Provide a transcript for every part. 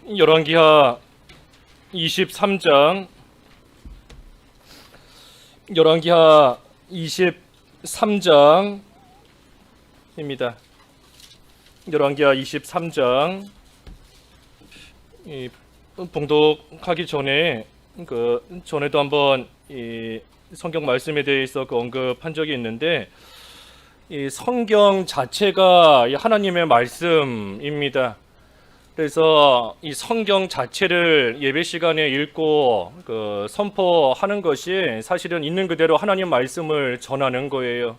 열왕기하 23장 열왕기하 23장입니다. 열왕기하 23장 봉독하기 전에 전에도 한번 이 성경 말씀에 대해서 언급한 적이 있는데, 이 성경 자체가 하나님의 말씀입니다. 그래서 이 성경 자체를 예배 시간에 읽고 선포하는 것이 사실은 있는 그대로 하나님 말씀을 전하는 거예요.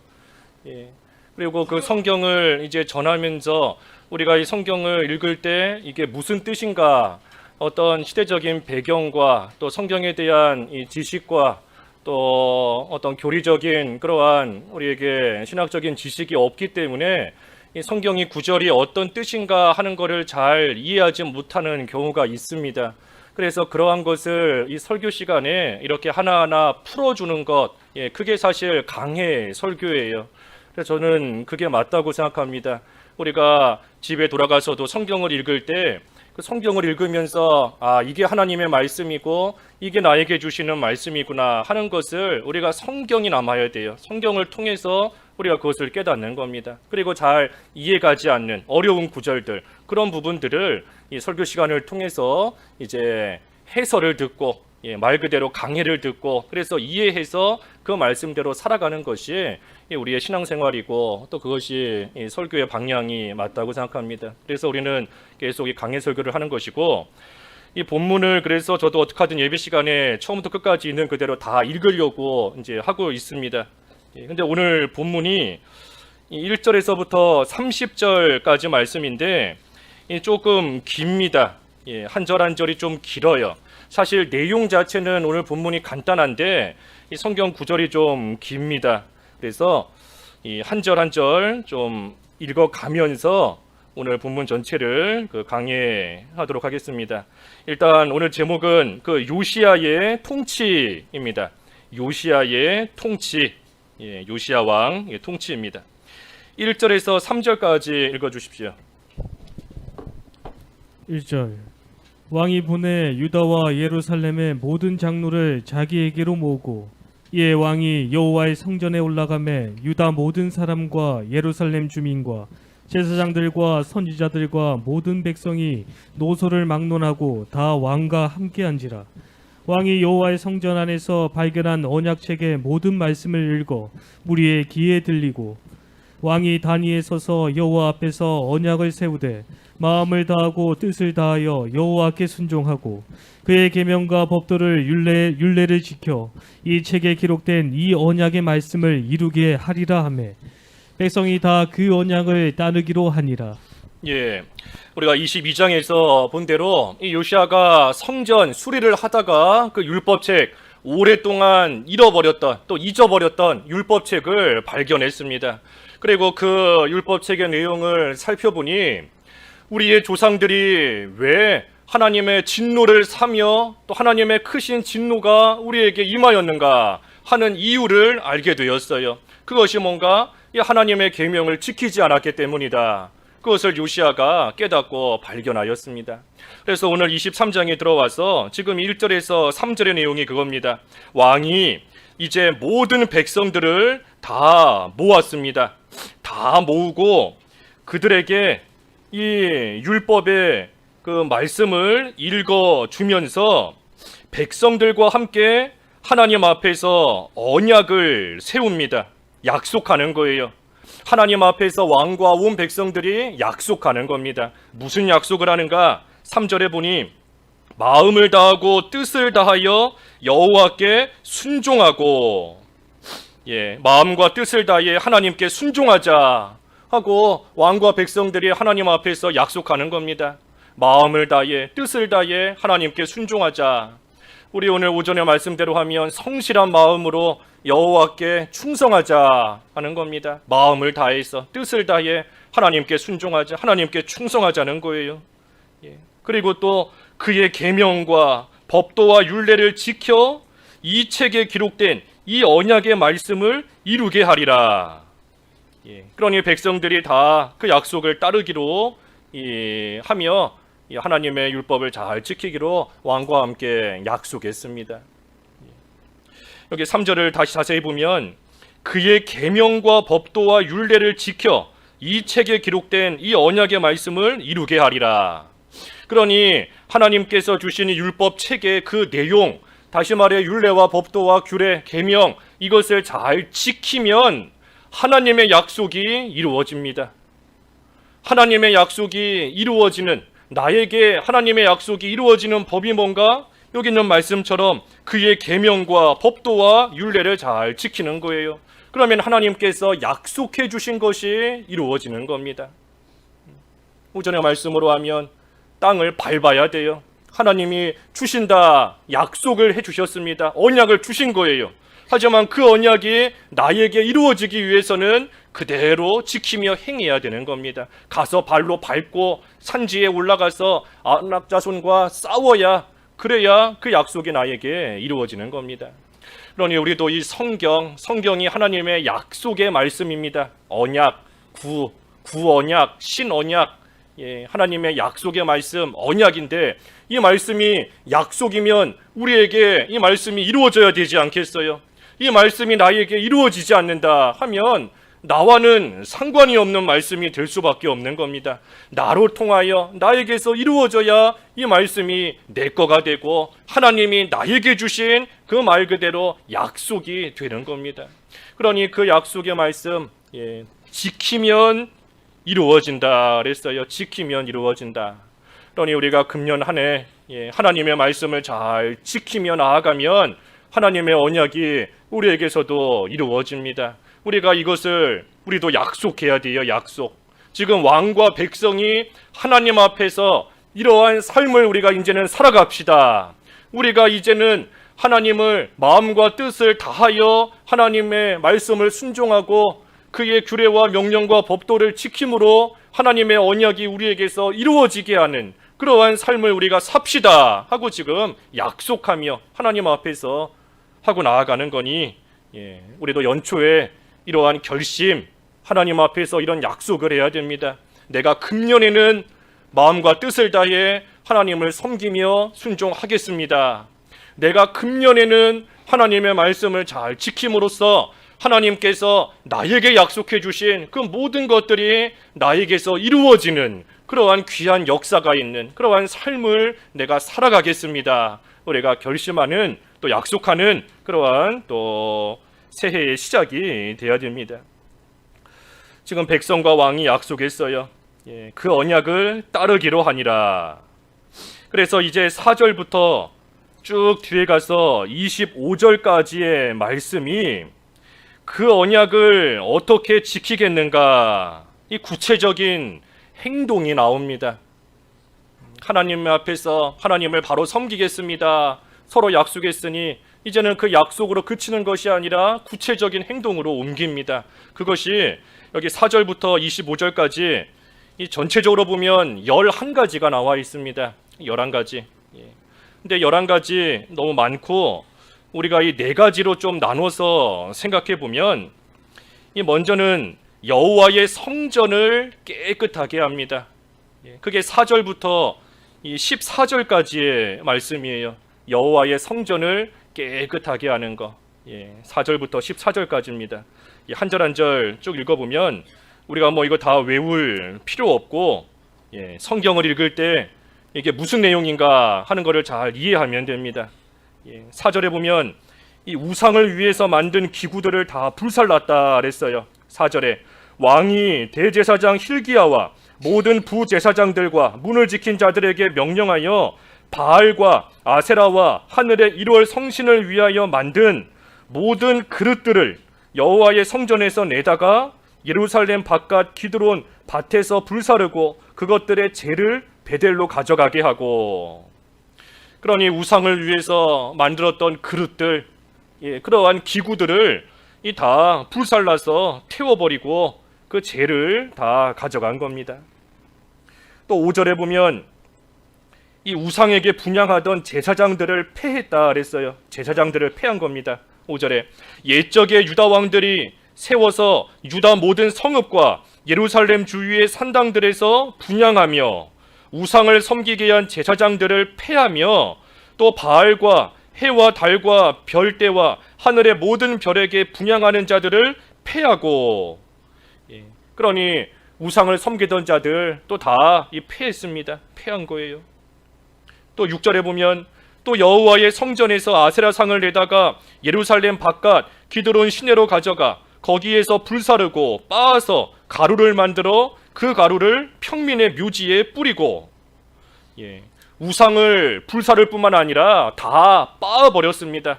그리고 그 성경을 이제 전하면서 우리가 이 성경을 읽을 때 이게 무슨 뜻인가, 어떤 시대적인 배경과 또 성경에 대한 이 지식과 또 어떤 교리적인 그러한 우리에게 신학적인 지식이 없기 때문에 이 성경이 구절이 어떤 뜻인가 하는 것을 잘 이해하지 못하는 경우가 있습니다. 그래서 그러한 것을 이 설교 시간에 이렇게 하나하나 풀어주는 것, 그게 사실 강해 설교예요. 그래서 저는 그게 맞다고 생각합니다. 우리가 집에 돌아가서도 성경을 읽을 때 그 성경을 읽으면서 이게 하나님의 말씀이고 이게 나에게 주시는 말씀이구나 하는 것을 우리가 성경이 남아야 돼요. 성경을 통해서 우리가 그것을 깨닫는 겁니다. 그리고 잘 이해가지 않는 어려운 구절들, 그런 부분들을 이 설교 시간을 통해서 이제 해설을 듣고 말 그대로 강해를 듣고 그래서 이해해서 그 말씀대로 살아가는 것이 우리의 신앙생활이고 또 그것이 설교의 방향이 맞다고 생각합니다. 그래서 우리는 계속 이 강해 설교를 하는 것이고, 이 본문을 그래서 저도 어떻게 하든 예배 시간에 처음부터 끝까지 있는 그대로 다 읽으려고 이제 하고 있습니다. 근데 오늘 본문이 1절에서부터 30절까지 말씀인데 조금 깁니다. 한 절 한 절이 좀 길어요. 사실 내용 자체는 오늘 본문이 간단한데 이 성경 구절이 좀 깁니다. 그래서 이 한 절 한 절 좀 읽어가면서 오늘 본문 전체를 강해하도록 하겠습니다. 일단 오늘 제목은 요시야의 통치입니다. 요시야의 통치, 요시야 왕의 통치입니다. 1절에서 3절까지 읽어주십시오. 1절. 왕이 보내 유다와 예루살렘의 모든 장로를 자기에게로 모으고, 이에 왕이 여호와의 성전에 올라가매 유다 모든 사람과 예루살렘 주민과 제사장들과 선지자들과 모든 백성이 노소를 막론하고 다 왕과 함께 한지라. 왕이 여호와의 성전 안에서 발견한 언약책의 모든 말씀을 읽어 무리의 귀에 들리고, 왕이 단위에 서서 여호와 앞에서 언약을 세우되 마음을 다하고 뜻을 다하여 여호와께 순종하고 그의 계명과 법도를 율례를 지켜 이 책에 기록된 이 언약의 말씀을 이루게 하리라 하매 백성이 다 그 언약을 따르기로 하니라. 우리가 22장에서 본 대로 이 요시야가 성전 수리를 하다가 그 율법책, 오랫동안 잃어버렸던 또 잊어버렸던 율법책을 발견했습니다. 그리고 그 율법책의 내용을 살펴보니 우리의 조상들이 왜 하나님의 진노를 사며 또 하나님의 크신 진노가 우리에게 임하였는가 하는 이유를 알게 되었어요. 그것이 뭔가 이 하나님의 계명을 지키지 않았기 때문이다. 그것을 요시야가 깨닫고 발견하였습니다. 그래서 오늘 23장에 들어와서 지금 1절에서 3절의 내용이 그겁니다. 왕이 이제 모든 백성들을 다 모았습니다. 다 모으고 그들에게 이 율법의 그 말씀을 읽어주면서 백성들과 함께 하나님 앞에서 언약을 세웁니다. 약속하는 거예요. 하나님 앞에서 왕과 온 백성들이 약속하는 겁니다. 무슨 약속을 하는가? 3절에 보니 마음을 다하고 뜻을 다하여 여호와께 순종하고, 마음과 뜻을 다해 하나님께 순종하자 하고 왕과 백성들이 하나님 앞에서 약속하는 겁니다. 마음을 다해 뜻을 다해 하나님께 순종하자. 우리 오늘 오전에 말씀대로 하면 성실한 마음으로 여호와께 충성하자 하는 겁니다. 마음을 다해서 뜻을 다해 하나님께 순종하자, 하나님께 충성하자는 거예요. 그리고 또 그의 계명과 법도와 율례를 지켜 이 책에 기록된 이 언약의 말씀을 이루게 하리라. 그러니 백성들이 다 그 약속을 따르기로 하며 이 하나님의 율법을 잘 지키기로 왕과 함께 약속했습니다. 여기 3절을 다시 자세히 보면 그의 계명과 법도와 율례를 지켜 이 책에 기록된 이 언약의 말씀을 이루게 하리라. 그러니 하나님께서 주신 이 율법 책의 그 내용, 다시 말해 율례와 법도와 규례, 계명, 이것을 잘 지키면 하나님의 약속이 이루어집니다. 하나님의 약속이 이루어지는, 나에게 하나님의 약속이 이루어지는 법이 뭔가? 여기 있는 말씀처럼 그의 계명과 법도와 율례를 잘 지키는 거예요. 그러면 하나님께서 약속해 주신 것이 이루어지는 겁니다. 오전의 말씀으로 하면 땅을 밟아야 돼요. 하나님이 주신다 약속을 해 주셨습니다. 언약을 주신 거예요. 하지만 그 언약이 나에게 이루어지기 위해서는 그대로 지키며 행해야 되는 겁니다. 가서 발로 밟고 산지에 올라가서 안락 자손과 싸워야, 그래야 그 약속이 나에게 이루어지는 겁니다. 그러니 우리도 이 성경이 하나님의 약속의 말씀입니다. 언약, 구언약, 신언약, 하나님의 약속의 말씀, 언약인데 이 말씀이 약속이면 우리에게 이 말씀이 이루어져야 되지 않겠어요? 이 말씀이 나에게 이루어지지 않는다 하면 나와는 상관이 없는 말씀이 될 수밖에 없는 겁니다. 나로 통하여 나에게서 이루어져야 이 말씀이 내 거가 되고 하나님이 나에게 주신 그 말 그대로 약속이 되는 겁니다. 그러니 그 약속의 말씀 지키면 이루어진다 그랬어요. 지키면 이루어진다. 그러니 우리가 금년 한 해 하나님의 말씀을 잘 지키며 나아가면 하나님의 언약이 우리에게서도 이루어집니다. 우리가 이것을 우리도 약속해야 돼요. 약속. 지금 왕과 백성이 하나님 앞에서 이러한 삶을 우리가 이제는 살아갑시다. 우리가 이제는 하나님을 마음과 뜻을 다하여 하나님의 말씀을 순종하고 그의 규례와 명령과 법도를 지킴으로 하나님의 언약이 우리에게서 이루어지게 하는 그러한 삶을 우리가 삽시다 하고 지금 약속하며 하나님 앞에서 하고 나아가는 거니, 우리도 연초에 이러한 결심, 하나님 앞에서 이런 약속을 해야 됩니다. 내가 금년에는 마음과 뜻을 다해 하나님을 섬기며 순종하겠습니다. 내가 금년에는 하나님의 말씀을 잘 지킴으로써 하나님께서 나에게 약속해 주신 그 모든 것들이 나에게서 이루어지는 그러한 귀한 역사가 있는 그러한 삶을 내가 살아가겠습니다. 우리가 결심하는, 또 약속하는 그러한 또 새해의 시작이 되어야 됩니다. 지금 백성과 왕이 약속했어요. 그 언약을 따르기로 하니라. 그래서 이제 4절부터 쭉 뒤에 가서 25절까지의 말씀이 그 언약을 어떻게 지키겠는가, 이 구체적인 행동이 나옵니다. 하나님 앞에서 하나님을 바로 섬기겠습니다. 서로 약속했으니 이제는 그 약속으로 그치는 것이 아니라 구체적인 행동으로 옮깁니다. 그것이 여기 4절부터 25절까지 이 전체적으로 보면 11가지가 나와 있습니다. 11가지. 근데 11가지 너무 많고 우리가 이 4가지로 좀 나눠서 생각해 보면, 이 먼저는 여호와의 성전을 깨끗하게 합니다. 그게 4절부터 이 14절까지의 말씀이에요. 여호와의 성전을 깨끗하게 하는 거. 4절부터 14절까지입니다. 한 절 한 절 쭉 읽어보면 우리가 뭐 이거 다 외울 필요 없고, 성경을 읽을 때 이게 무슨 내용인가 하는 것을 잘 이해하면 됩니다. 4절에 보면 이 우상을 위해서 만든 기구들을 다 불살랐다 그랬어요. 4절에 왕이 대제사장 hil기야와 모든 부제사장들과 문을 지킨 자들에게 명령하여 바알과 아세라와 하늘의 1월 성신을 위하여 만든 모든 그릇들을 여호와의 성전에서 내다가 예루살렘 바깥 기드론 밭에서 불사르고 그것들의 재를 베델로 가져가게 하고, 그러니 우상을 위해서 만들었던 그릇들, 그러한 기구들을 다 불살라서 태워버리고 그 재를 다 가져간 겁니다. 또 5절에 보면 이 우상에게 분향하던 제사장들을 패했다 그랬어요. 제사장들을 패한 겁니다. 5절에 옛적의 유다 왕들이 세워서 유다 모든 성읍과 예루살렘 주위의 산당들에서 분향하며 우상을 섬기게 한 제사장들을 패하며 또 바알과 해와 달과 별대와 하늘의 모든 별에게 분향하는 자들을 패하고, 그러니 우상을 섬기던 자들 또 다 패했습니다. 패한 거예요. 또 6절에 보면 또 여호와의 성전에서 아세라상을 내다가 예루살렘 바깥 기드론 시내로 가져가 거기에서 불사르고 빻아서 가루를 만들어 그 가루를 평민의 묘지에 뿌리고, 우상을 불사를 뿐만 아니라 다 빻아버렸습니다.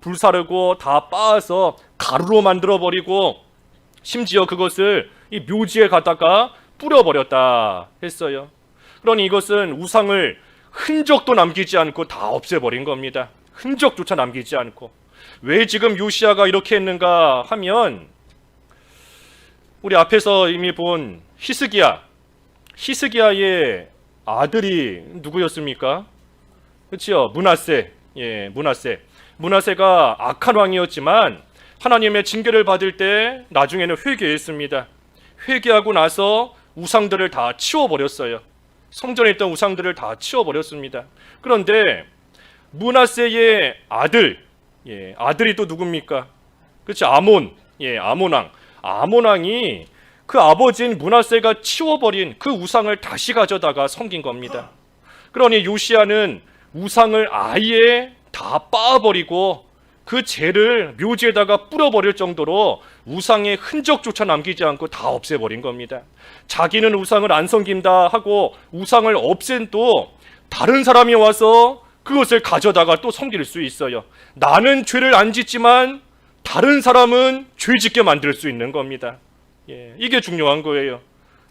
불사르고 다 빻아서 가루로 만들어버리고 심지어 그것을 이 묘지에 갖다가 뿌려버렸다 했어요. 그러니 이것은 우상을 흔적도 남기지 않고 다 없애버린 겁니다. 흔적조차 남기지 않고. 왜 지금 요시야가 이렇게 했는가 하면, 우리 앞에서 이미 본 히스기야의 아들이 누구였습니까? 그렇죠? 므낫세. 므낫세가 악한 왕이었지만 하나님의 징계를 받을 때 나중에는 회개했습니다. 회개하고 나서 우상들을 다 치워버렸어요. 성전에 있던 우상들을 다 치워버렸습니다. 그런데 므낫세의 아들이 또 누굽니까? 그렇죠? 아몬 왕이 그 아버지인 므낫세가 치워버린 그 우상을 다시 가져다가 섬긴 겁니다. 그러니 요시야는 우상을 아예 다 빻아버리고 그 죄를 묘지에다가 뿌려버릴 정도로 우상의 흔적조차 남기지 않고 다 없애버린 겁니다. 자기는 우상을 안 섬긴다 하고 우상을 없앤 또 다른 사람이 와서 그것을 가져다가 또 섬길 수 있어요. 나는 죄를 안 짓지만 다른 사람은 죄 짓게 만들 수 있는 겁니다. 이게 중요한 거예요.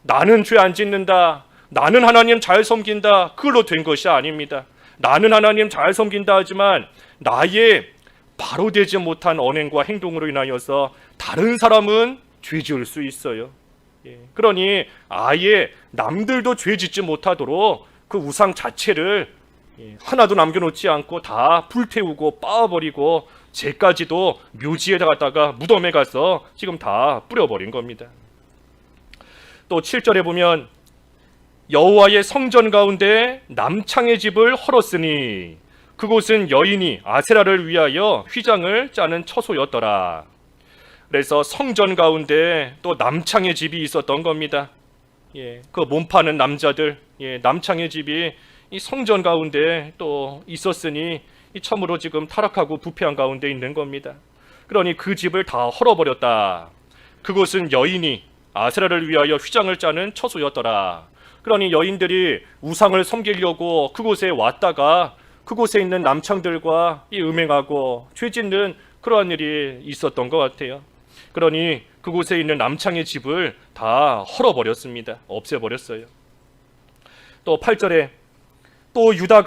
나는 죄 안 짓는다, 나는 하나님 잘 섬긴다, 그걸로 된 것이 아닙니다. 나는 하나님 잘 섬긴다 하지만 나의 바로 되지 못한 언행과 행동으로 인하여서 다른 사람은 죄 지을 수 있어요. 그러니 아예 남들도 죄 짓지 못하도록 그 우상 자체를 하나도 남겨놓지 않고 다 불태우고 빻아버리고 죄까지도 묘지에 갖다가 무덤에 가서 지금 다 뿌려버린 겁니다. 또 7절에 보면 여호와의 성전 가운데 남창의 집을 헐었으니 그곳은 여인이 아세라를 위하여 휘장을 짜는 처소였더라. 그래서 성전 가운데 또 남창의 집이 있었던 겁니다. 그 몸파는 남자들, 남창의 집이 이 성전 가운데 또 있었으니 참으로 지금 타락하고 부패한 가운데 있는 겁니다. 그러니 그 집을 다 헐어버렸다. 그곳은 여인이 아세라를 위하여 휘장을 짜는 처소였더라. 그러니 여인들이 우상을 섬기려고 그곳에 왔다가 그곳에 있는 남창들과 음행하고 죄짓는 그러한 일이 있었던 것 같아요. 그러니 그곳에 있는 남창의 집을 다 헐어버렸습니다. 없애버렸어요. 또 8절에 또 유다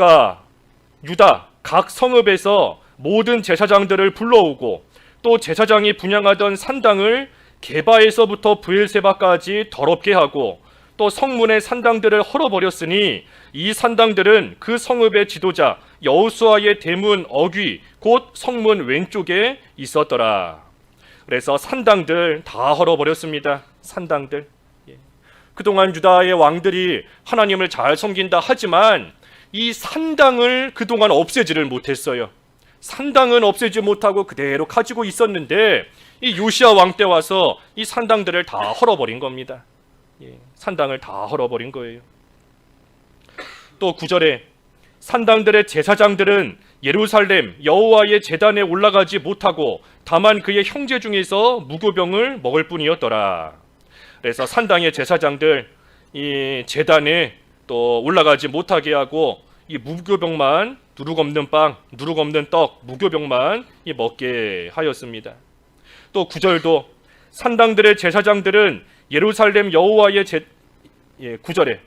각 성읍에서 모든 제사장들을 불러오고 또 제사장이 분향하던 산당을 게바에서부터 브엘세바까지 더럽게 하고 또 성문의 산당들을 헐어버렸으니 이 산당들은 그 성읍의 지도자 여호수아의 대문 어귀 곧 성문 왼쪽에 있었더라. 그래서 산당들 다 헐어버렸습니다. 산당들. 그동안 유다의 왕들이 하나님을 잘 섬긴다 하지만 이 산당을 그동안 없애지를 못했어요. 산당은 없애지 못하고 그대로 가지고 있었는데 이 요시야 왕 때 와서 이 산당들을 다 헐어버린 겁니다. 산당을 다 헐어버린 거예요. 또 9절에 산당들의 제사장들은 예루살렘 여호와의 제단에 올라가지 못하고 다만 그의 형제 중에서 무교병을 먹을 뿐이었더라. 그래서 산당의 제사장들 이 제단에 또 올라가지 못하게 하고 이 무교병만 누룩 없는 빵, 누룩 없는 떡, 무교병만 먹게 하였습니다. 또 9절도 산당들의 제사장들은 예루살렘 여호와의 9절에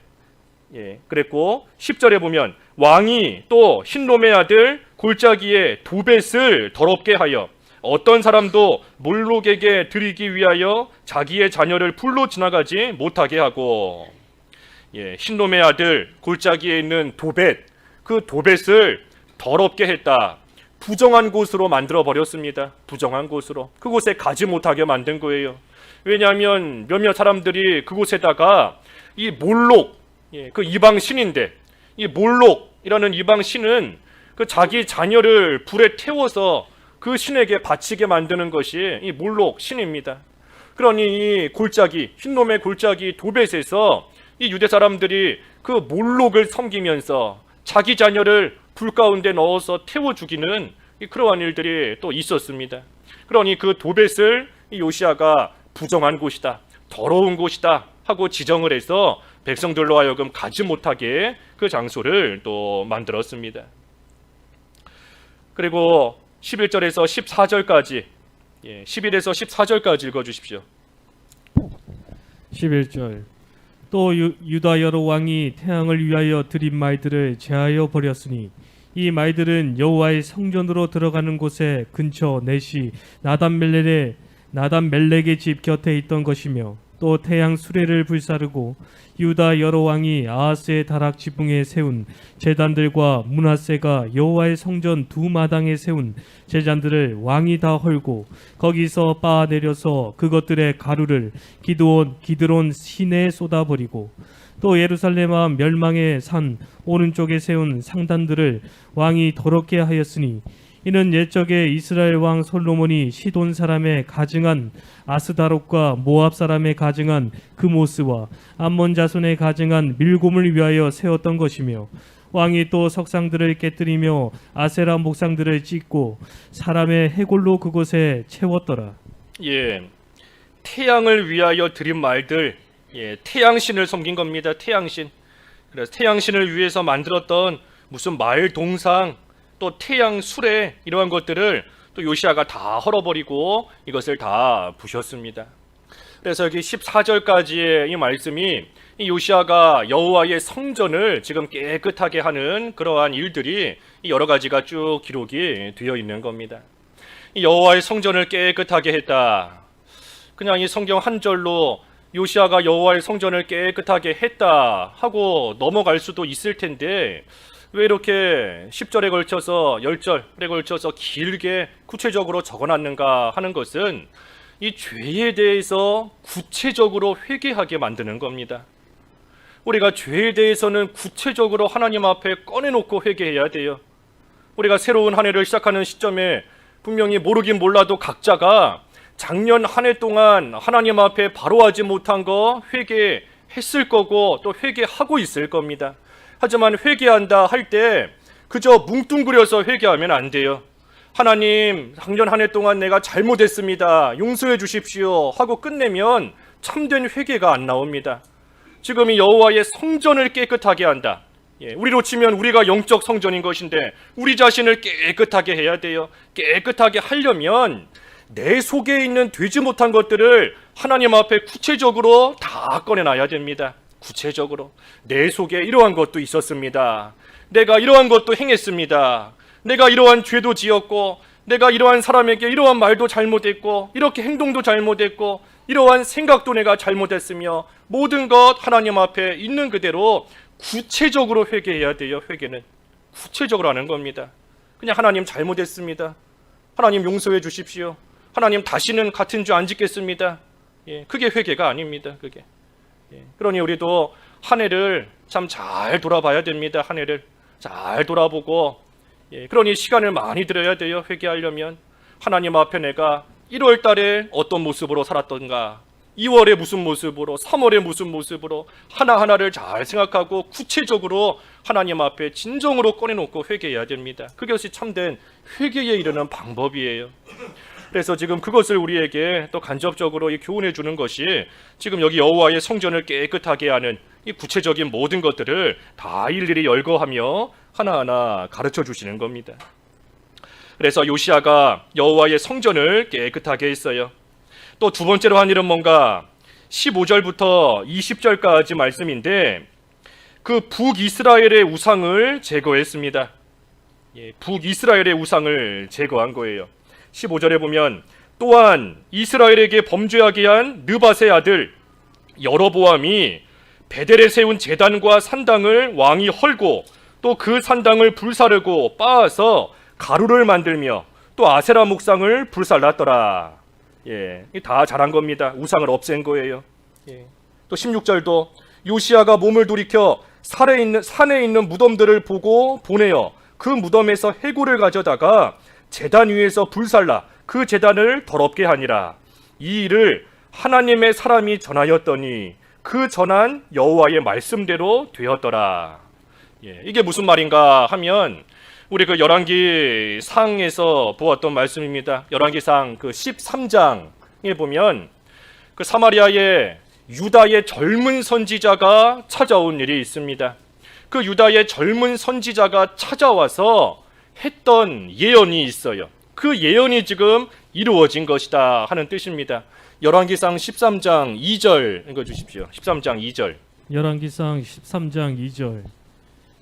그랬고 10절에 보면 왕이 또 흰놈의 아들 골짜기에 도벳을 더럽게 하여 어떤 사람도 몰록에게 드리기 위하여 자기의 자녀를 불로 지나가지 못하게 하고 흰놈의 아들 골짜기에 있는 도벳, 그 도벳을 더럽게 했다. 부정한 곳으로 만들어 버렸습니다. 부정한 곳으로. 그곳에 가지 못하게 만든 거예요. 왜냐하면 몇몇 사람들이 그곳에다가 이 몰록, 그 이방 신인데 이 몰록이라는 이방 신은 그 자기 자녀를 불에 태워서 그 신에게 바치게 만드는 것이 이 몰록 신입니다. 그러니 이 골짜기, 흰놈의 골짜기 도벳에서 이 유대 사람들이 그 몰록을 섬기면서 자기 자녀를 불 가운데 넣어서 태워 죽이는 그러한 일들이 또 있었습니다. 그러니 그 도벳을 이 요시아가 부정한 곳이다, 더러운 곳이다 하고 지정을 해서 백성들로 하여금 가지 못하게 그 장소를 또 만들었습니다. 그리고 11절에서 14절까지 11에서 14절까지 읽어주십시오. 11절 또 유다 여러 왕이 태양을 위하여 드린 말들을 제하여 버렸으니 이 말들은 여호와의 성전으로 들어가는 곳에 근처 넷이 나단 멜렉의 집 곁에 있던 것이며 또 태양 수레를 불사르고 유다 여러 왕이 아하스의 다락 지붕에 세운 제단들과 므낫세가 여호와의 성전 두 마당에 세운 제단들을 왕이 다 헐고 거기서 빻아 내려서 그것들의 가루를 기드론 시내에 쏟아버리고 또 예루살렘 앞 멸망의 산 오른쪽에 세운 상단들을 왕이 더럽게 하였으니 이는 옛적에 이스라엘 왕 솔로몬이 시돈 사람의 가증한 아스다롯과 모압 사람의 가증한 그모스와 암몬 자손의 가증한 밀곰을 위하여 세웠던 것이며 왕이 또 석상들을 깨뜨리며 아세라 목상들을 찢고 사람의 해골로 그곳에 채웠더라. 태양을 위하여 드린 말들, 태양신을 섬긴 겁니다. 태양신. 그래서 태양신을 위해서 만들었던 무슨 마을 동상, 또 태양 수레 이러한 것들을 또 요시아가 다 헐어버리고 이것을 다 부셨습니다. 그래서 여기 14절까지의 이 말씀이 이 요시아가 여호와의 성전을 지금 깨끗하게 하는 그러한 일들이 여러 가지가 쭉 기록이 되어 있는 겁니다. 이 여호와의 성전을 깨끗하게 했다. 그냥 이 성경 한 절로 요시아가 여호와의 성전을 깨끗하게 했다 하고 넘어갈 수도 있을 텐데 왜 이렇게 10절에 걸쳐서 10절에 걸쳐서 길게 구체적으로 적어놨는가 하는 것은 이 죄에 대해서 구체적으로 회개하게 만드는 겁니다. 우리가 죄에 대해서는 구체적으로 하나님 앞에 꺼내놓고 회개해야 돼요. 우리가 새로운 한 해를 시작하는 시점에 분명히 모르긴 몰라도 각자가 작년 한 해 동안 하나님 앞에 바로 하지 못한 거 회개했을 거고 또 회개하고 있을 겁니다. 하지만 회개한다 할 때 그저 뭉뚱그려서 회개하면 안 돼요. 하나님, 작년 한 해 동안 내가 잘못했습니다. 용서해 주십시오 하고 끝내면 참된 회개가 안 나옵니다. 지금 이 여호와의 성전을 깨끗하게 한다. 우리로 치면 우리가 영적 성전인 것인데 우리 자신을 깨끗하게 해야 돼요. 깨끗하게 하려면 내 속에 있는 되지 못한 것들을 하나님 앞에 구체적으로 다 꺼내놔야 됩니다. 구체적으로 내 속에 이러한 것도 있었습니다. 내가 이러한 것도 행했습니다. 내가 이러한 죄도 지었고 내가 이러한 사람에게 이러한 말도 잘못했고 이렇게 행동도 잘못했고 이러한 생각도 내가 잘못했으며 모든 것 하나님 앞에 있는 그대로 구체적으로 회개해야 돼요. 회개는 구체적으로 하는 겁니다. 그냥 하나님 잘못했습니다. 하나님 용서해 주십시오. 하나님 다시는 같은 죄 안 짓겠습니다. 그게 회개가 아닙니다. 그게. 그러니 우리도 한 해를 참 잘 돌아봐야 됩니다. 한 해를 잘 돌아보고 그러니 시간을 많이 들여야 돼요. 회개하려면 하나님 앞에 내가 1월 달에 어떤 모습으로 살았던가 2월에 무슨 모습으로 3월에 무슨 모습으로 하나하나를 잘 생각하고 구체적으로 하나님 앞에 진정으로 꺼내놓고 회개해야 됩니다. 그것이 참된 회개에 이르는 방법이에요. 그래서 지금 그것을 우리에게 또 간접적으로 교훈해 주는 것이 지금 여기 여호와의 성전을 깨끗하게 하는 이 구체적인 모든 것들을 다 일일이 열거하며 하나하나 가르쳐 주시는 겁니다. 그래서 요시아가 여호와의 성전을 깨끗하게 했어요. 또 두 번째로 한 일은 뭔가 15절부터 20절까지 말씀인데 그 북이스라엘의 우상을 제거했습니다. 북이스라엘의 우상을 제거한 거예요. 15절에 보면 또한 이스라엘에게 범죄하게 한 느밧의 아들 여로보암이 베델에 세운 제단과 산당을 왕이 헐고 또 그 산당을 불사르고 빻아서 가루를 만들며 또 아세라 목상을 불살랐더라. 다 잘한 겁니다. 우상을 없앤 거예요. 또 16절도 요시아가 몸을 돌이켜 산에 있는 무덤들을 보고 보내어 그 무덤에서 해골을 가져다가 제단 위에서 불살라 그 제단을 더럽게 하니라. 이 일을 하나님의 사람이 전하였더니 그 전한 여호와의 말씀대로 되었더라. 이게 무슨 말인가 하면 우리 그 열왕기 상에서 보았던 말씀입니다. 열왕기 상 그 13장에 보면 그 사마리아에 유다의 젊은 선지자가 찾아온 일이 있습니다. 그 유다의 젊은 선지자가 찾아와서 했던 예언이 있어요. 그 예언이 지금 이루어진 것이다 하는 뜻입니다. 열왕기상 13장 2절 읽어 주십시오. 13장 2절. 열왕기상 13장 2절.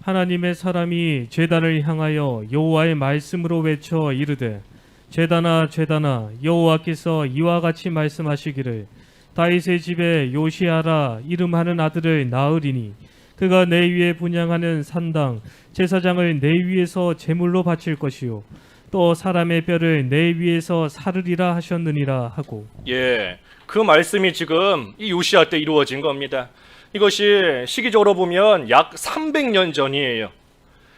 하나님의 사람이 제단을 향하여 여호와의 말씀으로 외쳐 이르되 제단아 제단아 여호와께서 이와 같이 말씀하시기를 다윗의 집에 요시아라 이름하는 아들을 낳으리니 그가 내 위에 분향하는 산당 제사장을 내 위에서 제물로 바칠 것이요 또 사람의 뼈를 내 위에서 사르리라 하셨느니라 하고. 그 말씀이 지금 이 요시아 때 이루어진 겁니다. 이것이 시기적으로 보면 약 300년 전이에요.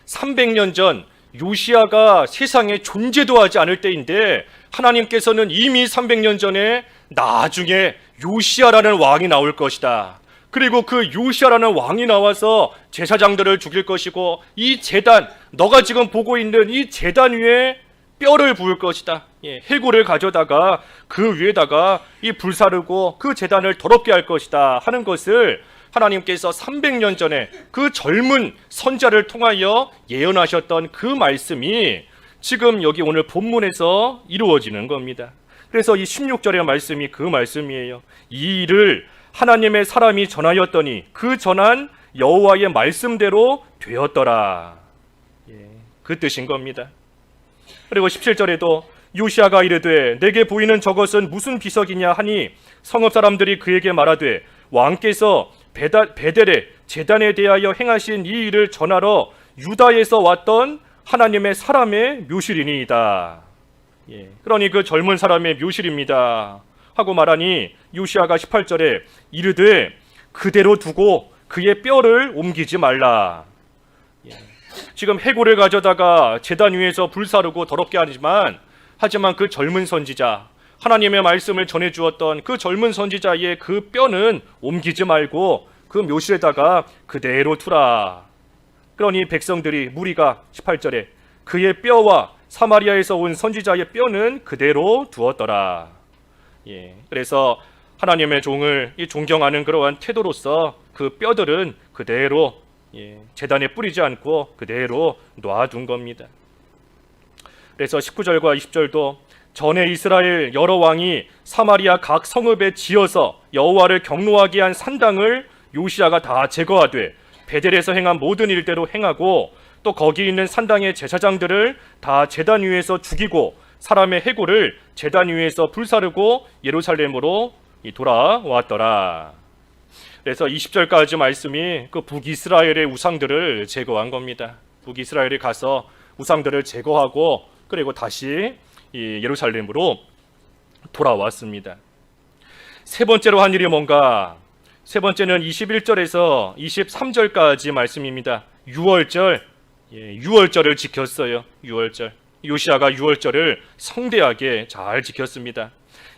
300년 전 요시아가 세상에 존재도 하지 않을 때인데 하나님께서는 이미 300년 전에 나중에 요시아라는 왕이 나올 것이다. 그리고 그 요시아라는 왕이 나와서 제사장들을 죽일 것이고 이 제단, 너가 지금 보고 있는 이 제단 위에 뼈를 부을 것이다. 해골을 가져다가 그 위에다가 이 불사르고 그 제단을 더럽게 할 것이다 하는 것을 하나님께서 300년 전에 그 젊은 선자를 통하여 예언하셨던 그 말씀이 지금 여기 오늘 본문에서 이루어지는 겁니다. 그래서 이 16절의 말씀이 그 말씀이에요. 이 일을 하나님의 사람이 전하였더니 그 전한 여호와의 말씀대로 되었더라. 그 뜻인 겁니다. 그리고 17절에도 요시아가 이르되 내게 보이는 저것은 무슨 비석이냐 하니 성읍 사람들이 그에게 말하되 왕께서 베델의 제단에 대하여 행하신 이 일을 전하러 유다에서 왔던 하나님의 사람의 묘실이니이다. 그러니 그 젊은 사람의 묘실입니다 하고 말하니 요시아가 18절에 이르되 그대로 두고 그의 뼈를 옮기지 말라. 지금 해골을 가져다가 제단 위에서 불사르고 더럽게 하지만 그 젊은 선지자, 하나님의 말씀을 전해주었던 그 젊은 선지자의 그 뼈는 옮기지 말고 그 묘실에다가 그대로 두라. 그러니 백성들이 무리가 18절에 그의 뼈와 사마리아에서 온 선지자의 뼈는 그대로 두었더라. 그래서 하나님의 종을 존경하는 그러한 태도로서 그 뼈들은 그대로 제단에 뿌리지 않고 그대로 놔둔 겁니다. 그래서 19절과 20절도 전에 이스라엘 여러 왕이 사마리아 각 성읍에 지어서 여호와를 경노하게 한 산당을 요시아가 다 제거하되 베델에서 행한 모든 일대로 행하고 또 거기 있는 산당의 제사장들을 다 제단 위에서 죽이고 사람의 해골을 제단 위에서 불사르고 예루살렘으로 돌아왔더라. 그래서 20절까지 말씀이 그 북이스라엘의 우상들을 제거한 겁니다. 북이스라엘이 가서 우상들을 제거하고 그리고 다시 예루살렘으로 돌아왔습니다. 세 번째로 한 일이 뭔가? 세 번째는 21절에서 23절까지 말씀입니다. 유월절을 지켰어요. 유월절. 요시아가 유월절을 성대하게 잘 지켰습니다.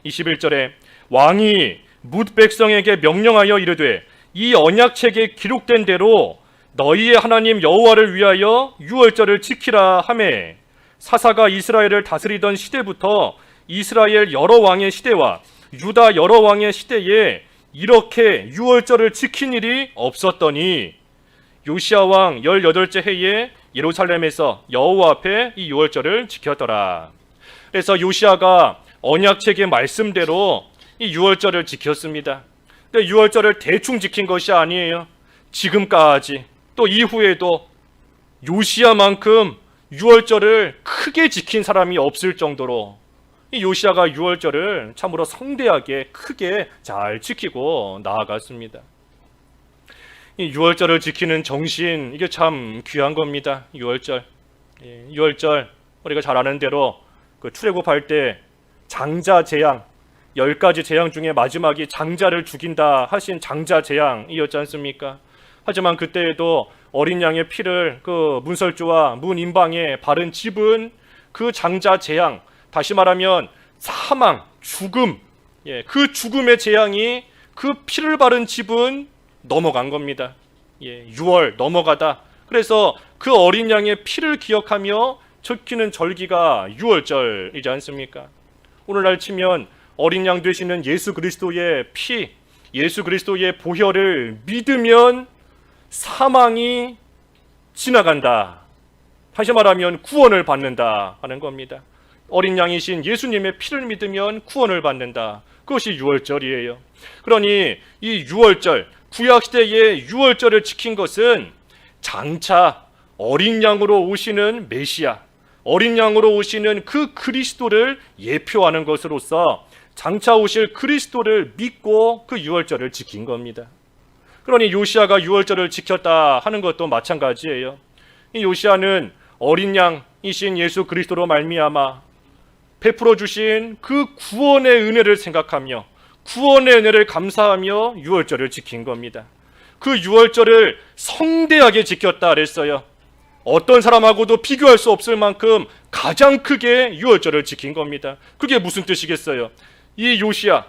21절에 왕이 뭇 백성에게 명령하여 이르되 이 언약책에 기록된 대로 너희의 하나님 여호와를 위하여 유월절을 지키라 하매 사사가 이스라엘을 다스리던 시대부터 이스라엘 여러 왕의 시대와 유다 여러 왕의 시대에 이렇게 유월절을 지킨 일이 없었더니 요시아 왕 18째 해에 예루살렘에서 여호와 앞에 이 유월절을 지켰더라. 그래서 요시아가 언약책의 말씀대로 이 유월절을 지켰습니다. 근데 유월절을 대충 지킨 것이 아니에요. 지금까지 또 이후에도 요시아만큼 유월절을 크게 지킨 사람이 없을 정도로 이 요시아가 유월절을 참으로 성대하게 크게 잘 지키고 나아갔습니다. 이 유월절을 지키는 정신, 이게 참 귀한 겁니다. 유월절. 유월절 우리가 잘 아는 대로 그 출애굽할 때 장자 재앙 10가지 재앙 중에 마지막이 장자를 죽인다 하신 장자 재앙이었지 않습니까? 하지만 그때에도 어린 양의 피를 그 문설주와 문 인방에 바른 집은 그 장자 재앙, 다시 말하면 사망, 죽음, 그 죽음의 재앙이 그 피를 바른 집은 넘어간 겁니다. 6월 넘어가다. 그래서 그 어린 양의 피를 기억하며 지키는 절기가 6월절이지 않습니까? 오늘날 치면 어린 양 되시는 예수 그리스도의 피, 예수 그리스도의 보혈을 믿으면 사망이 지나간다. 다시 말하면 구원을 받는다 하는 겁니다. 어린 양이신 예수님의 피를 믿으면 구원을 받는다. 그것이 6월절이에요. 그러니 이 6월절, 구약시대의 6월절을 지킨 것은 장차 어린 양으로 오시는 메시아, 어린 양으로 오시는 그 그리스도를 예표하는 것으로서 장차 오실 그리스도를 믿고 그 6월절을 지킨 겁니다. 그러니 요시아가 6월절을 지켰다 하는 것도 마찬가지예요. 이 요시아는 어린 양이신 예수 그리스도로 말미암아 베풀어 주신 그 구원의 은혜를 생각하며 구원의 은혜를 감사하며 6월절을 지킨 겁니다. 그 6월절을 성대하게 지켰다 그랬어요. 어떤 사람하고도 비교할 수 없을 만큼 가장 크게 6월절을 지킨 겁니다. 그게 무슨 뜻이겠어요? 이 요시아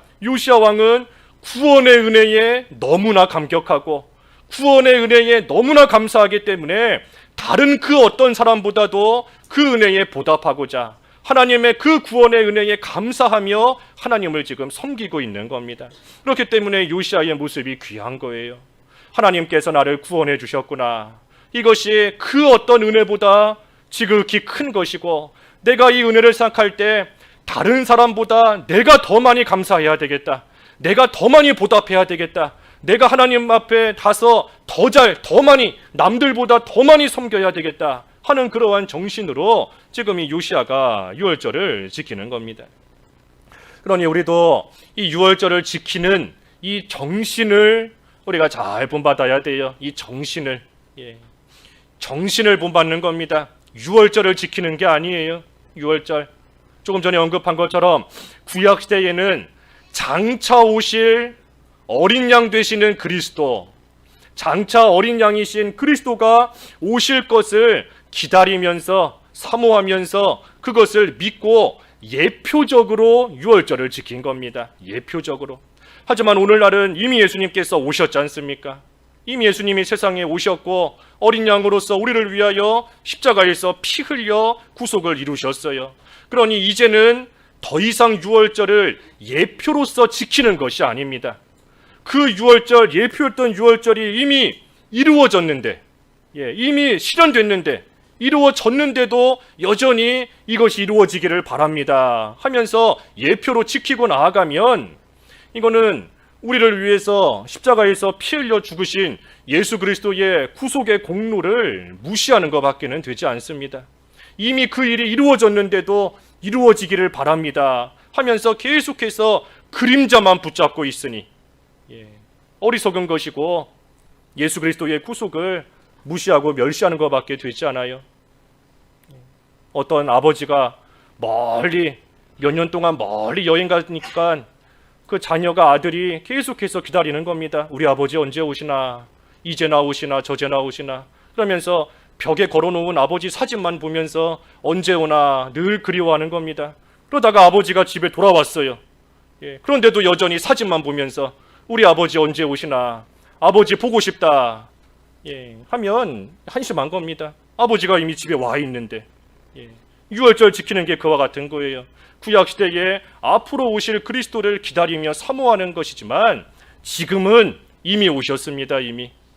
왕은 구원의 은혜에 너무나 감격하고 구원의 은혜에 너무나 감사하기 때문에 다른 그 어떤 사람보다도 그 은혜에 보답하고자 하나님의 그 구원의 은혜에 감사하며 하나님을 지금 섬기고 있는 겁니다. 그렇기 때문에 요시아의 모습이 귀한 거예요. 하나님께서 나를 구원해 주셨구나. 이것이 그 어떤 은혜보다 지극히 큰 것이고 내가 이 은혜를 생각할 때 다른 사람보다 내가 더 많이 감사해야 되겠다. 내가 더 많이 보답해야 되겠다. 내가 하나님 앞에 가서 더 많이 남들보다 더 많이 섬겨야 되겠다 하는 그러한 정신으로 지금 이 요시아가 6월절을 지키는 겁니다. 그러니 우리도 이 6월절을 지키는 이 정신을 우리가 잘 본받아야 돼요. 이 정신을 정신을 본받는 겁니다. 6월절을 지키는 게 아니에요. 6월절 조금 전에 언급한 것처럼 구약시대에는 장차 오실 어린 양 되시는 그리스도, 장차 어린 양이신 그리스도가 오실 것을 기다리면서 사모하면서 그것을 믿고 예표적으로 6월절을 지킨 겁니다. 예표적으로. 하지만 오늘날은 이미 예수님께서 오셨지 않습니까? 이미 예수님이 세상에 오셨고 어린 양으로서 우리를 위하여 십자가에서 피 흘려 구속을 이루셨어요. 그러니 이제는 더 이상 6월절을 예표로서 지키는 것이 아닙니다. 그 6월절, 예표였던 6월절이 이미 이루어졌는데, 이미 실현됐는데, 이루어졌는데도 여전히 이것이 이루어지기를 바랍니다 하면서 예표로 지키고 나아가면 이거는 우리를 위해서 십자가에서 피 흘려 죽으신 예수 그리스도의 구속의 공로를 무시하는 것밖에는 되지 않습니다. 이미 그 일이 이루어졌는데도 이루어지기를 바랍니다 하면서 계속해서 그림자만 붙잡고 있으니 어리석은 것이고 예수 그리스도의 구속을 무시하고 멸시하는 것밖에 되지 않아요. 어떤 아버지가 멀리 몇 년 동안 멀리 여행 가니까 그 자녀가 아들이 계속해서 기다리는 겁니다. 우리 아버지 언제 오시나, 이제 나오시나 저제 나오시나 그러면서 벽에 걸어놓은 아버지 사진만 보면서 언제 오나 늘 그리워하는 겁니다. 그러다가 아버지가 집에 돌아왔어요. 그런데도 여전히 사진만 보면서 우리 아버지 언제 오시나, 아버지 보고 싶다 하면 한심한 겁니다. 아버지가 이미 집에 와 있는데 6월절 지키는 게 그와 같은 거예요. 구약시대에 앞으로 오실 그리스도를 기다리며 사모하는 것이지만 지금은 이미 오셨습니다.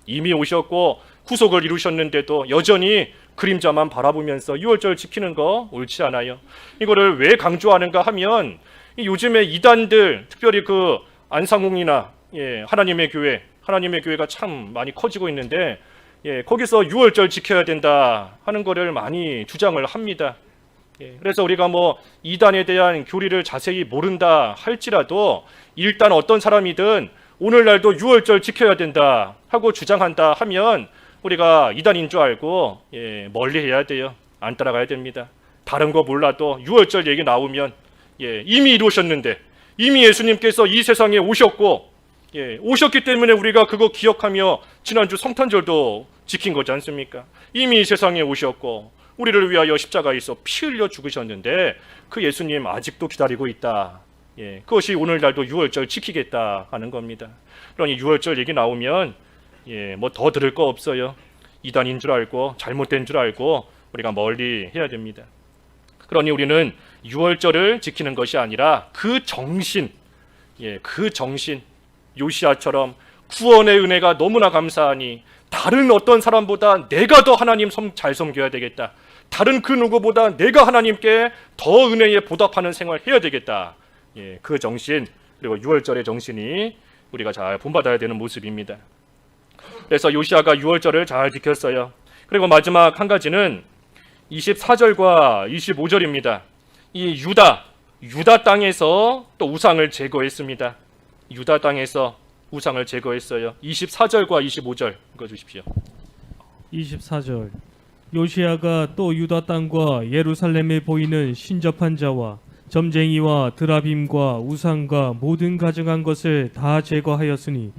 이미 오셨고 구속을 이루셨는데도 여전히 그림자만 바라보면서 6월절 지키는 거 옳지 않아요. 이거를 왜 강조하는가 하면 요즘에 이단들, 특별히 그 안상홍이나 하나님의 교회가 참 많이 커지고 있는데 거기서 6월절 지켜야 된다 하는 거를 많이 주장을 합니다. 그래서 우리가 이단에 대한 교리를 자세히 모른다 할지라도 일단 어떤 사람이든 오늘날도 6월절 지켜야 된다 하고 주장한다 하면 우리가 이단인 줄 알고 멀리 해야 돼요. 안 따라가야 됩니다. 다른 거 몰라도 6월절 얘기 나오면 이미 이루셨는데, 이미 예수님께서 이 세상에 오셨고 오셨기 때문에 우리가 그거 기억하며 지난주 성탄절도 지킨 거지 않습니까? 이미 세상에 오셨고 우리를 위하여 십자가에서 피 흘려 죽으셨는데 그 예수님 아직도 기다리고 있다. 그것이 오늘날도 유월절 지키겠다 하는 겁니다. 그러니 유월절 얘기 나오면 뭐 더 들을 거 없어요. 이단인 줄 알고 잘못된 줄 알고 우리가 멀리 해야 됩니다. 그러니 우리는 유월절을 지키는 것이 아니라 그 정신, 그 정신, 요시야처럼 구원의 은혜가 너무나 감사하니 다른 어떤 사람보다 내가 더 하나님 잘 섬겨야 되겠다. 다른 그 누구보다 내가 하나님께 더 은혜에 보답하는 생활 해야 되겠다. 그 정신, 그리고 유월절의 정신이 우리가 잘 본받아야 되는 모습입니다. 그래서 요시야가 유월절을 잘 지켰어요. 그리고 마지막 한 가지는 24절과 25절입니다. 이 유다 땅에서 또 우상을 제거했습니다. 유다 땅에서 우상을 제거했어요. 24절과 25절 읽어주십시오. 24절 요시야가 또 유다 땅과 예루살렘에 보이는 신접한 자와 점쟁이와 드라빔과 우상과 모든 가증한 것을 다 제거하였으니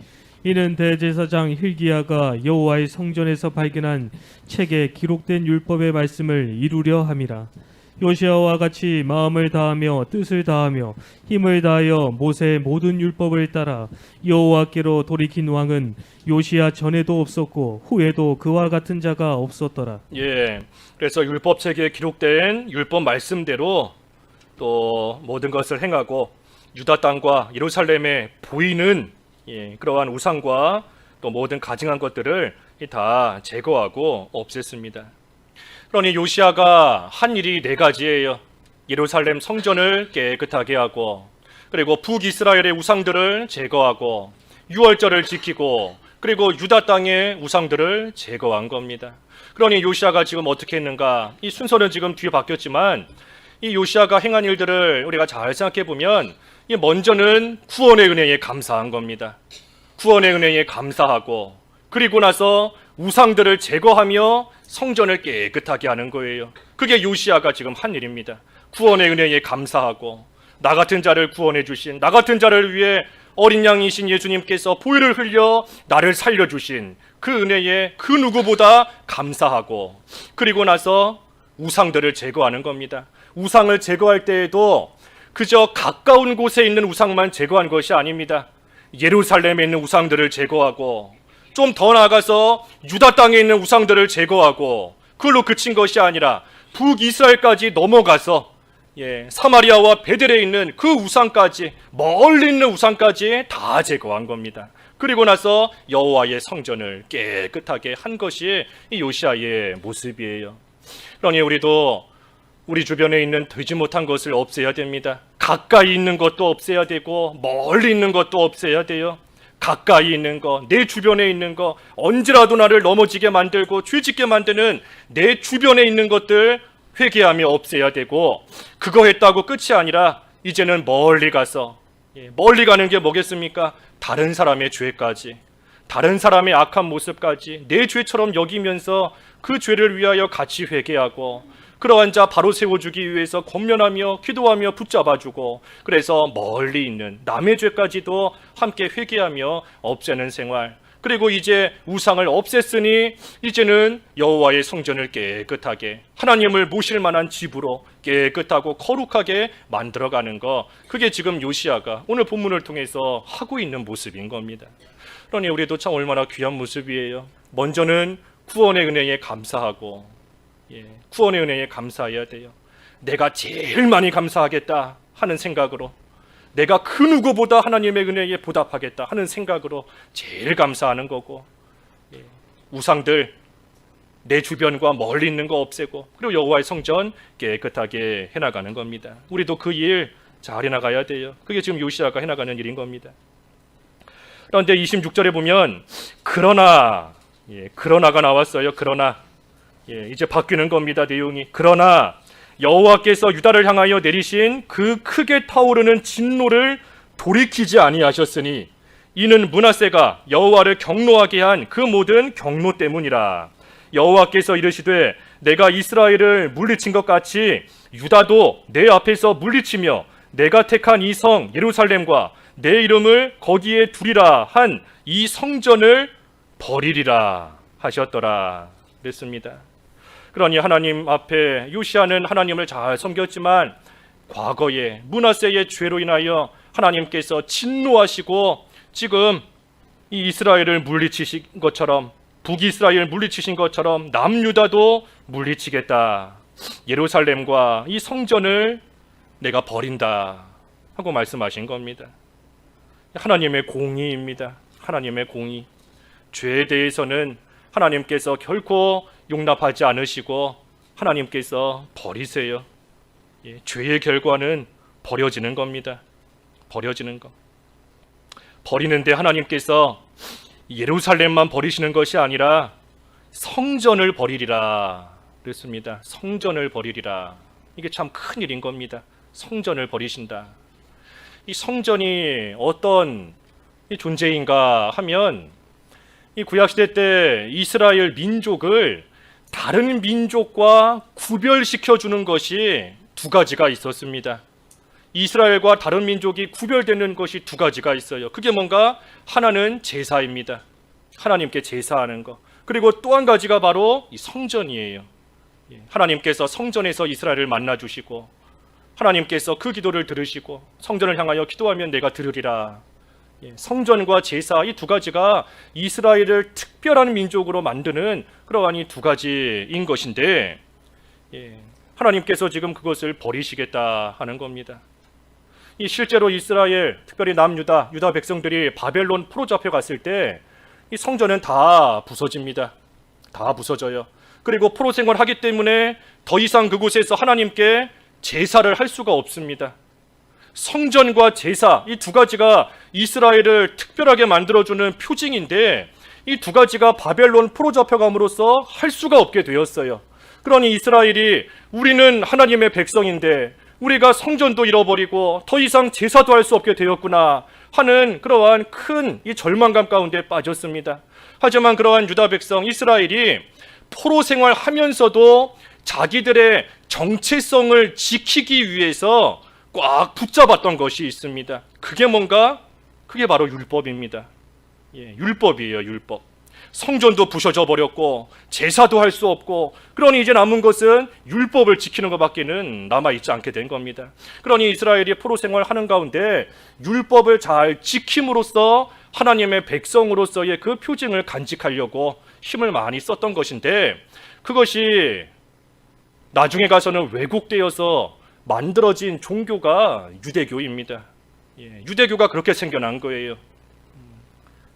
이는 대제사장 hil기야가 여호와의 성전에서 발견한 책에 기록된 율법의 말씀을 이루려 함이라. 요시야와 같이 마음을 다하며 뜻을 다하며 힘을 다하여 모세의 모든 율법을 따라 여호와께로 돌이킨 왕은 요시야 전에도 없었고 후에도 그와 같은 자가 없었더라. 그래서 율법책에 기록된 율법 말씀대로 또 모든 것을 행하고 유다 땅과 예루살렘에 보이는 그러한 우상과 또 모든 가증한 것들을 다 제거하고 없앴습니다. 그러니 요시야가 한 일이 네 가지예요. 예루살렘 성전을 깨끗하게 하고, 그리고 북이스라엘의 우상들을 제거하고, 유월절을 지키고, 그리고 유다 땅의 우상들을 제거한 겁니다. 그러니 요시야가 지금 어떻게 했는가? 이 순서는 지금 뒤에 바뀌었지만 이 요시야가 행한 일들을 우리가 잘 생각해 보면 먼저는 구원의 은혜에 감사한 겁니다. 구원의 은혜에 감사하고, 그리고 나서 우상들을 제거하며 성전을 깨끗하게 하는 거예요. 그게 요시야가 지금 한 일입니다. 구원의 은혜에 감사하고, 나 같은 자를 구원해 주신, 나 같은 자를 위해 어린 양이신 예수님께서 보혈을 흘려 나를 살려주신 그 은혜에 그 누구보다 감사하고, 그리고 나서 우상들을 제거하는 겁니다. 우상을 제거할 때에도 그저 가까운 곳에 있는 우상만 제거한 것이 아닙니다. 예루살렘에 있는 우상들을 제거하고, 좀 더 나아가서 유다 땅에 있는 우상들을 제거하고, 그걸로 그친 것이 아니라 북이스라엘까지 넘어가서 사마리아와 베델에 있는 그 우상까지, 멀리 있는 우상까지 다 제거한 겁니다. 그리고 나서 여호와의 성전을 깨끗하게 한 것이 이 요시야의 모습이에요. 그러니 우리도 우리 주변에 있는 되지 못한 것을 없애야 됩니다. 가까이 있는 것도 없애야 되고 멀리 있는 것도 없애야 돼요. 가까이 있는 거, 내 주변에 있는 거, 언제라도 나를 넘어지게 만들고 죄짓게 만드는 내 주변에 있는 것들 회개하며 없애야 되고, 그거 했다고 끝이 아니라 이제는 멀리 가서, 멀리 가는 게 뭐겠습니까? 다른 사람의 죄까지, 다른 사람의 악한 모습까지 내 죄처럼 여기면서 그 죄를 위하여 같이 회개하고, 그러한 자 바로 세워주기 위해서 권면하며 기도하며 붙잡아주고, 그래서 멀리 있는 남의 죄까지도 함께 회개하며 없애는 생활. 그리고 이제 우상을 없앴으니 이제는 여호와의 성전을 깨끗하게, 하나님을 모실 만한 집으로 깨끗하고 거룩하게 만들어가는 거, 그게 지금 요시야가 오늘 본문을 통해서 하고 있는 모습인 겁니다. 그러니 우리도 참 얼마나 귀한 모습이에요. 먼저는 구원의 은혜에 감사하고, 구원의 은혜에 감사해야 돼요. 내가 제일 많이 감사하겠다 하는 생각으로, 내가 그 누구보다 하나님의 은혜에 보답하겠다 하는 생각으로 제일 감사하는 거고, 우상들 내 주변과 멀리 있는 거 없애고, 그리고 여호와의 성전 깨끗하게 해나가는 겁니다. 우리도 그 일 잘 해나가야 돼요. 그게 지금 요시야가 해나가는 일인 겁니다. 그런데 26절에 보면 그러나가 나왔어요. 그러나 이제 바뀌는 겁니다. 내용이. 그러나 여호와께서 유다를 향하여 내리신 그 크게 타오르는 진노를 돌이키지 아니하셨으니 이는 므낫세가 여호와를 경노하게 한 그 모든 경노 때문이라. 여호와께서 이르시되 내가 이스라엘을 물리친 것 같이 유다도 내 앞에서 물리치며 내가 택한 이 성 예루살렘과 내 이름을 거기에 두리라 한 이 성전을 버리리라 하셨더라 그랬습니다. 그러니 하나님 앞에 요시아는 하나님을 잘 섬겼지만 과거에 므낫세의 죄로 인하여 하나님께서 진노하시고 지금 이 이스라엘을 물리치신 것처럼, 북이스라엘을 물리치신 것처럼 남유다도 물리치겠다, 예루살렘과 이 성전을 내가 버린다 하고 말씀하신 겁니다. 하나님의 공의입니다. 하나님의 공의. 죄에 대해서는 하나님께서 결코 용납하지 않으시고 하나님께서 버리세요. 죄의 결과는 버려지는 겁니다. 버려지는 것. 버리는데 하나님께서 예루살렘만 버리시는 것이 아니라 성전을 버리리라 그랬습니다. 성전을 버리리라. 이게 참 큰 일인 겁니다. 성전을 버리신다. 이 성전이 어떤 존재인가 하면 이 구약시대 때 이스라엘 민족을 다른 민족과 구별시켜주는 것이 두 가지가 있었습니다. 이스라엘과 다른 민족이 구별되는 것이 두 가지가 있어요. 그게 뭔가 하나는 제사입니다. 하나님께 제사하는 것. 그리고 또 한 가지가 바로 이 성전이에요. 하나님께서 성전에서 이스라엘을 만나주시고 하나님께서 그 기도를 들으시고 성전을 향하여 기도하면 내가 들으리라. 성전과 제사 이 두 가지가 이스라엘을 특별한 민족으로 만드는 그러한 이 두 가지인 것인데 하나님께서 지금 그것을 버리시겠다 하는 겁니다. 이 실제로 이스라엘, 특별히 남유다, 유다 백성들이 바벨론 포로 잡혀갔을 때 이 성전은 다 부서집니다. 다 부서져요. 그리고 포로 생활하기 때문에 더 이상 그곳에서 하나님께 제사를 할 수가 없습니다. 성전과 제사 이 두 가지가 이스라엘을 특별하게 만들어주는 표징인데 이 두 가지가 바벨론 포로 잡혀감으로써 할 수가 없게 되었어요. 그러니 이스라엘이 우리는 하나님의 백성인데 우리가 성전도 잃어버리고 더 이상 제사도 할 수 없게 되었구나 하는 그러한 큰 이 절망감 가운데 빠졌습니다. 하지만 그러한 유다 백성 이스라엘이 포로 생활하면서도 자기들의 정체성을 지키기 위해서 꽉 붙잡았던 것이 있습니다. 그게 뭔가? 그게 바로 율법입니다. 율법이에요, 율법. 성전도 부셔져 버렸고 제사도 할 수 없고 그러니 이제 남은 것은 율법을 지키는 것밖에는 남아있지 않게 된 겁니다. 그러니 이스라엘이 포로 생활하는 가운데 율법을 잘 지킴으로써 하나님의 백성으로서의 그 표징을 간직하려고 힘을 많이 썼던 것인데 그것이 나중에 가서는 왜곡되어서 만들어진 종교가 유대교입니다. 유대교가 그렇게 생겨난 거예요.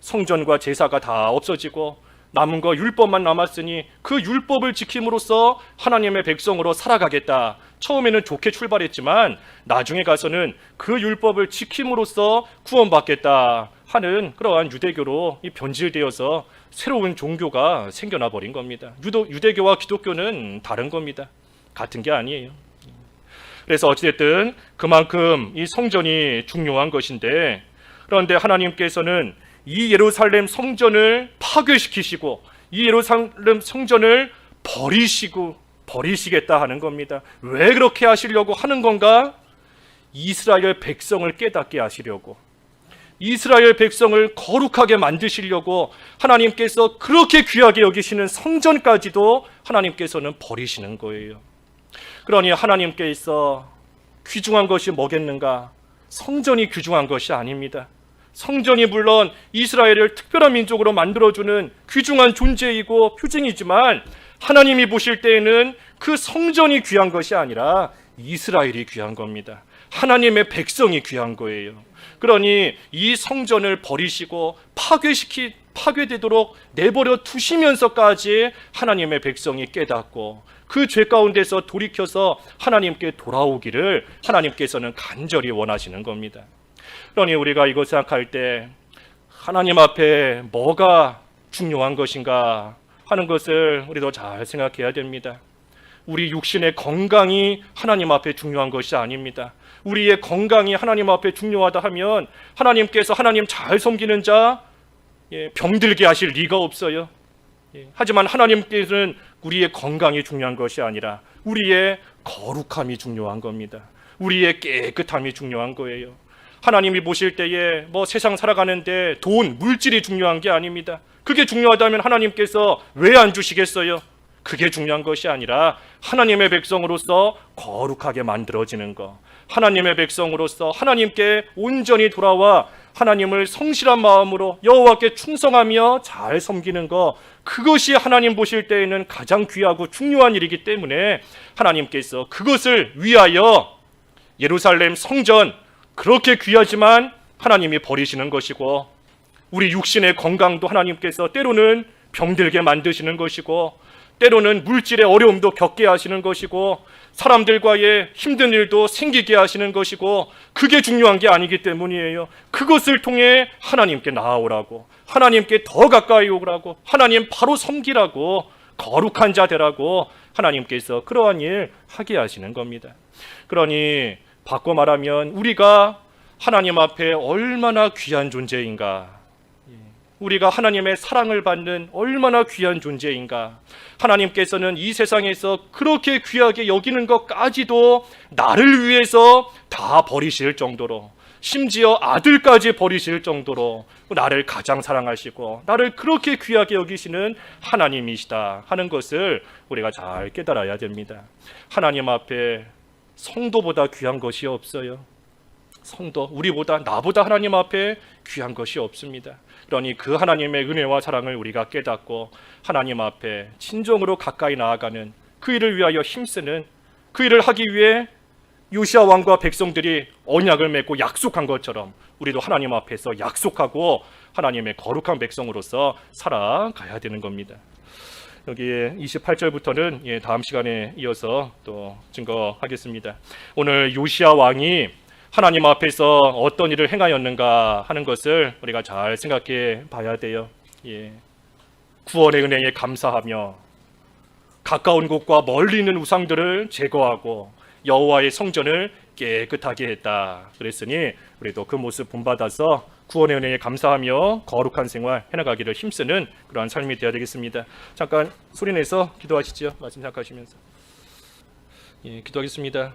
성전과 제사가 다 없어지고 남은 거 율법만 남았으니 그 율법을 지킴으로써 하나님의 백성으로 살아가겠다. 처음에는 좋게 출발했지만 나중에 가서는 그 율법을 지킴으로써 구원받겠다 하는 그러한 유대교로 변질되어서 새로운 종교가 생겨나 버린 겁니다. 유대교와 기독교는 다른 겁니다. 같은 게 아니에요. 그래서 어찌됐든 그만큼 이 성전이 중요한 것인데 그런데 하나님께서는 이 예루살렘 성전을 파괴시키시고 이 예루살렘 성전을 버리시겠다 하는 겁니다. 왜 그렇게 하시려고 하는 건가? 이스라엘 백성을 깨닫게 하시려고, 이스라엘 백성을 거룩하게 만드시려고 하나님께서 그렇게 귀하게 여기시는 성전까지도 하나님께서는 버리시는 거예요. 그러니 하나님께서 귀중한 것이 뭐겠는가? 성전이 귀중한 것이 아닙니다. 성전이 물론 이스라엘을 특별한 민족으로 만들어주는 귀중한 존재이고 표징이지만 하나님이 보실 때에는 그 성전이 귀한 것이 아니라 이스라엘이 귀한 겁니다. 하나님의 백성이 귀한 거예요. 그러니 이 성전을 버리시고 파괴되도록 내버려 두시면서까지 하나님의 백성이 깨닫고 그 죄 가운데서 돌이켜서 하나님께 돌아오기를 하나님께서는 간절히 원하시는 겁니다. 그러니 우리가 이거 생각할 때 하나님 앞에 뭐가 중요한 것인가 하는 것을 우리도 잘 생각해야 됩니다. 우리 육신의 건강이 하나님 앞에 중요한 것이 아닙니다. 우리의 건강이 하나님 앞에 중요하다 하면 하나님께서 하나님 잘 섬기는 자 병들게 하실 리가 없어요. 하지만 하나님께서는 우리의 건강이 중요한 것이 아니라 우리의 거룩함이 중요한 겁니다. 우리의 깨끗함이 중요한 거예요. 하나님이 보실 때에 뭐 세상 살아가는데 돈, 물질이 중요한 게 아닙니다. 그게 중요하다면 하나님께서 왜 안 주시겠어요? 그게 중요한 것이 아니라 하나님의 백성으로서 거룩하게 만들어지는 것, 하나님의 백성으로서 하나님께 온전히 돌아와 하나님을 성실한 마음으로 여호와께 충성하며 잘 섬기는 것, 그것이 하나님 보실 때에는 가장 귀하고 중요한 일이기 때문에 하나님께서 그것을 위하여 예루살렘 성전, 그렇게 귀하지만 하나님이 버리시는 것이고, 우리 육신의 건강도 하나님께서 때로는 병들게 만드시는 것이고, 때로는 물질의 어려움도 겪게 하시는 것이고, 사람들과의 힘든 일도 생기게 하시는 것이고, 그게 중요한 게 아니기 때문이에요. 그것을 통해 하나님께 나아오라고, 하나님께 더 가까이 오라고, 하나님 바로 섬기라고, 거룩한 자 되라고 하나님께서 그러한 일 하게 하시는 겁니다. 그러니 바꿔 말하면 우리가 하나님 앞에 얼마나 귀한 존재인가, 우리가 하나님의 사랑을 받는 얼마나 귀한 존재인가. 하나님께서는 이 세상에서 그렇게 귀하게 여기는 것까지도 나를 위해서 다 버리실 정도로, 심지어 아들까지 버리실 정도로 나를 가장 사랑하시고 나를 그렇게 귀하게 여기시는 하나님이시다 하는 것을 우리가 잘 깨달아야 됩니다. 하나님 앞에 성도보다 귀한 것이 없어요. 성도, 우리보다, 나보다 하나님 앞에 귀한 것이 없습니다. 그러니 그 하나님의 은혜와 사랑을 우리가 깨닫고 하나님 앞에 진정으로 가까이 나아가는, 그 일을 위하여 힘쓰는, 그 일을 하기 위해 요시야 왕과 백성들이 언약을 맺고 약속한 것처럼 우리도 하나님 앞에서 약속하고 하나님의 거룩한 백성으로서 살아가야 되는 겁니다. 여기에 28절부터는 다음 시간에 이어서 또 증거하겠습니다. 오늘 요시야 왕이 하나님 앞에서 어떤 일을 행하였는가 하는 것을 우리가 잘 생각해 봐야 돼요. 구원의 은혜에 감사하며 가까운 곳과 멀리 있는 우상들을 제거하고 여호와의 성전을 깨끗하게 했다. 그랬으니 우리도 그 모습 본받아서 구원의 은혜에 감사하며 거룩한 생활 해나가기를 힘쓰는 그러한 삶이 되어야 되겠습니다. 잠깐 소리내서 기도하시죠. 말씀 생각하시면서. 기도하겠습니다.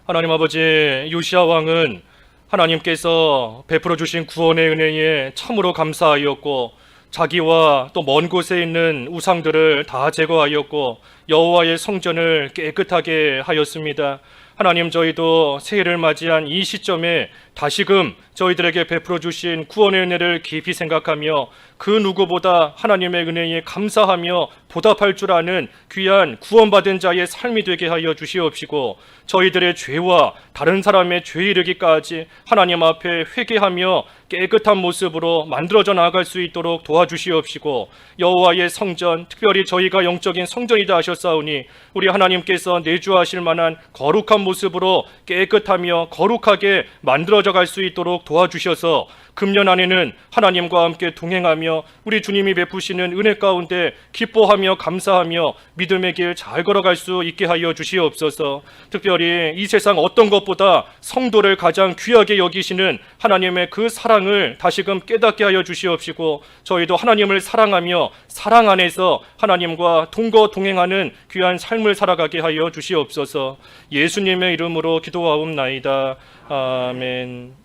하나님 아버지, 요시야 왕은 하나님께서 베풀어 주신 구원의 은혜에 참으로 감사하였고, 자기와 또 먼 곳에 있는 우상들을 다 제거하였고 여호와의 성전을 깨끗하게 하였습니다. 하나님, 저희도 새해를 맞이한 이 시점에 다시금 저희들에게 베풀어 주신 구원의 은혜를 깊이 생각하며 그 누구보다 하나님의 은혜에 감사하며 보답할 줄 아는 귀한 구원받은 자의 삶이 되게 하여 주시옵시고, 저희들의 죄와 다른 사람의 죄 이르기까지 하나님 앞에 회개하며 깨끗한 모습으로 만들어져 나아갈 수 있도록 도와주시옵시고, 여호와의 성전, 특별히 저희가 영적인 성전이다 하셨사오니 우리 하나님께서 내주하실 만한 거룩한 모습으로 깨끗하며 거룩하게 만들어져 갈 수 있도록 도와주셔서 금년 안에는 하나님과 함께 동행하며 우리 주님이 베푸시는 은혜 가운데 기뻐하며 감사하며 믿음의 길 잘 걸어갈 수 있게 하여 주시옵소서. 특별히 이 세상 어떤 것보다 성도를 가장 귀하게 여기시는 하나님의 그 사랑을 다시금 깨닫게 하여 주시옵시고, 저희도 하나님을 사랑하며 사랑 안에서 하나님과 동거동행하는 귀한 삶을 살아가게 하여 주시옵소서. 예수님의 이름으로 기도하옵나이다. 아멘.